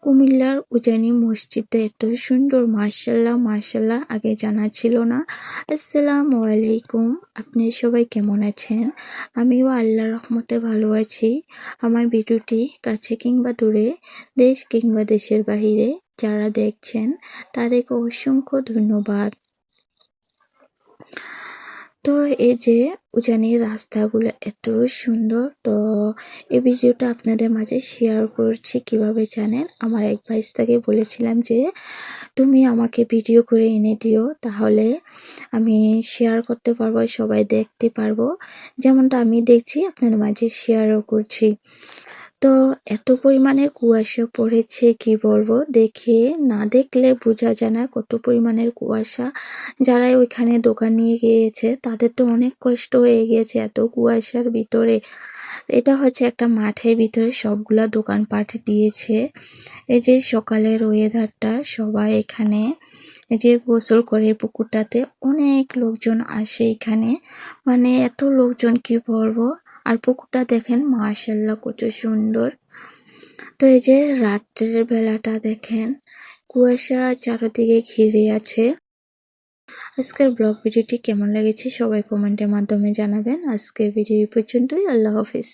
কুমিল্লার উজানি মসজিদটা এত সুন্দর, মাশাল্লাহ মাশাল্লাহ, আগে জানা ছিল না। আসসালামু আলাইকুম, আপনি সবাই কেমন আছেন? আমিও আল্লাহর রহমতে ভালো আছি। আমার ভিডিওটি কাছে কিংবা দূরে, দেশ কিংবা দেশের বাহিরে যারা দেখছেন তাদেরকে অসংখ্য ধন্যবাদ। তো এই যে উজানির রাস্তাগুলো এত সুন্দর, তো এই ভিডিওটা আপনাদের মাঝে শেয়ার করছি। কিভাবে জানেন, আমার এক ভাইস্তাকে বলেছিলাম যে তুমি আমাকে ভিডিও করে এনে দিও, তাহলে আমি শেয়ার করতে পারবো, সবাই দেখতে পারবো। যেমনটা আমি দেখছি আপনাদের মাঝে শেয়ারও করছি। তো এত পরিমাণের কুয়াশা পড়েছে, কি বলবো, দেখে না দেখলে বোঝা যায় না কত পরিমাণের কুয়াশা। যারা ওইখানে দোকান নিয়ে গিয়েছে তাদের তো অনেক কষ্ট হয়ে গিয়েছে এত কুয়াশার ভিতরে। এটা হচ্ছে একটা মাঠের ভিতরে সবগুলা দোকানপাট দিয়েছে। এই যে সকালের ওয়েদারটা, সবাই এখানে এই যে গোসল করে পুকুরটাতে, অনেক লোকজন আসে এখানে, মানে এত লোকজন কি বলবো। আর পুকুরটা দেখেন মাশাআল্লাহ কত সুন্দর। তো এই যে রাত্রের বেলাটা দেখেন, কুয়াশা চারদিকে ঘিরে আছে। আজকের ব্লগ ভিডিওটি কেমন লেগেছে সবাই কমেন্টের মাধ্যমে জানাবেন। আজকের ভিডিও পর্যন্তই, আল্লাহ হাফিজ।